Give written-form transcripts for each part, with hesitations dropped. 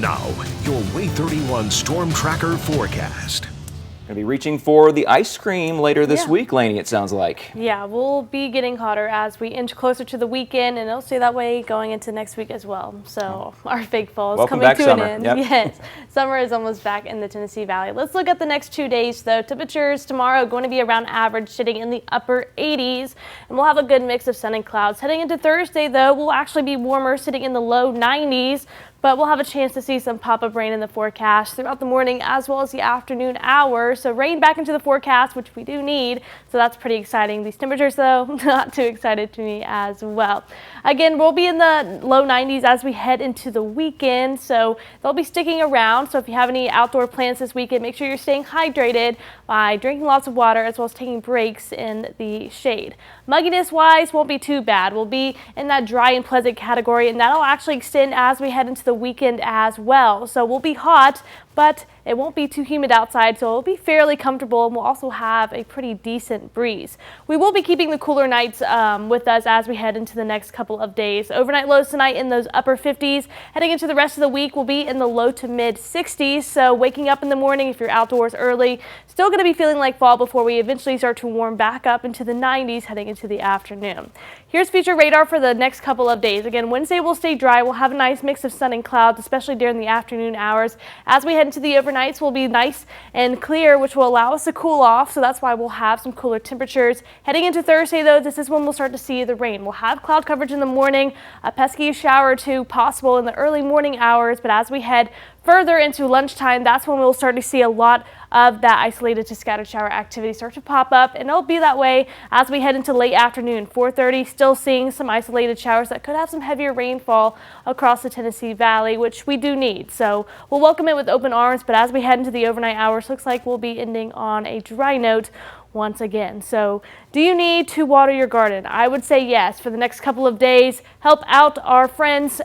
Now, your Way 31 Storm Tracker forecast. Going to be reaching for the ice cream later this week, Laine, it sounds like. Yeah, we'll be getting hotter as we inch closer to the weekend, and it'll stay that way going into next week as well. So our fake fall is coming to an end. Yep. Yes, summer is almost back in the Tennessee Valley. Let's look at the next 2 days, though. Temperatures tomorrow going to be around average, sitting in the upper 80s, and we'll have a good mix of sun and clouds. Heading into Thursday, though, we'll actually be warmer, sitting in the low 90s. But we'll have a chance to see some pop-up rain in the forecast throughout the morning as well as the afternoon hours. So rain back into the forecast, which we do need. So that's pretty exciting. These temperatures, though, not too excited to me as well. Again, we'll be in the low 90s as we head into the weekend. So they'll be sticking around. So if you have any outdoor plans this weekend, make sure you're staying hydrated by drinking lots of water as well as taking breaks in the shade. Mugginess-wise, won't be too bad. We'll be in that dry and pleasant category, and that'll actually extend as we head into the weekend as well. So we'll be hot, but it won't be too humid outside, so it'll be fairly comfortable, and we'll also have a pretty decent breeze. We will be keeping the cooler nights with us as we head into the next couple of days. Overnight lows tonight in those upper 50s. Heading into the rest of the week, we'll be in the low to mid 60s. So waking up in the morning, if you're outdoors early, still going to be feeling like fall before we eventually start to warm back up into the 90s heading into the afternoon. Here's future radar for the next couple of days. Again, Wednesday will stay dry. We'll have a nice mix of sun and clouds, especially during the afternoon hours. As we head into the overnights, will be nice and clear, which will allow us to cool off. So that's why we'll have some cooler temperatures. Heading into Thursday, though, this is when we'll start to see the rain. We'll have cloud coverage in the morning, a pesky shower or two possible in the early morning hours. But as we head further into lunchtime, that's when we'll start to see a lot of that isolated to scattered shower activity start to pop up, and it'll be that way as we head into late afternoon. 4:30, still seeing some isolated showers that could have some heavier rainfall across the Tennessee Valley, which we do need. So we'll welcome it with open arms, but as we head into the overnight hours, looks like we'll be ending on a dry note once again. So do you need to water your garden? I would say yes for the next couple of days. Help out our friends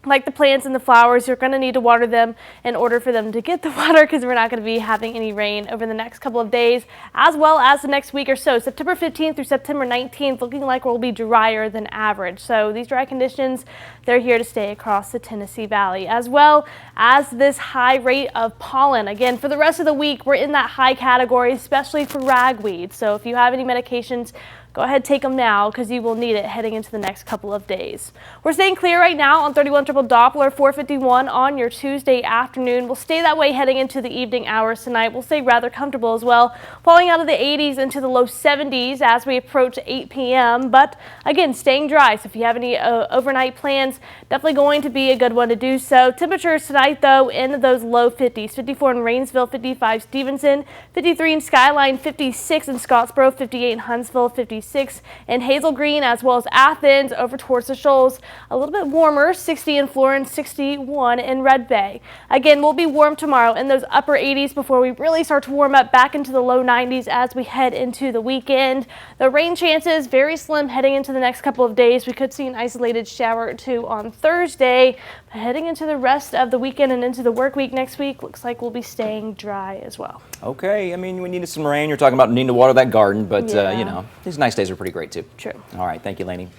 like the plants and the flowers. You're going to need to water them in order for them to get the water, because we're not going to be having any rain over the next couple of days as well as the next week or so. September 15th through September 19th looking like we'll be drier than average. So these dry conditions, they're here to stay across the Tennessee Valley, as well as this high rate of pollen. Again, for the rest of the week, we're in that high category, especially for ragweed. So if you have any medications, go ahead, take them now, because you will need it heading into the next couple of days. We're staying clear right now on 31 triple Doppler, 451 on your Tuesday afternoon. We'll stay that way heading into the evening hours tonight. We'll stay rather comfortable as well, falling out of the 80s into the low 70s as we approach 8 p.m. But again, staying dry. So if you have any overnight plans, definitely going to be a good one to do so. Temperatures tonight, though, in those low 50s. 54 in Rainsville, 55 Stevenson, 53 in Skyline, 56 in Scottsboro, 58 in Huntsville, 56 in Hazel Green, as well as Athens over towards the Shoals. A little bit warmer, 60 in Florence, 61 in Red Bay. Again, we'll be warm tomorrow in those upper 80s before we really start to warm up back into the low 90s as we head into the weekend. The rain chances very slim heading into the next couple of days. We could see an isolated shower or two on Thursday, but heading into the rest of the weekend and into the work week next week, looks like we'll be staying dry as well. Okay, I mean, we needed some rain. You're talking about needing to water that garden, but you know, these nice days are pretty great too. True. All right, thank you, Laine.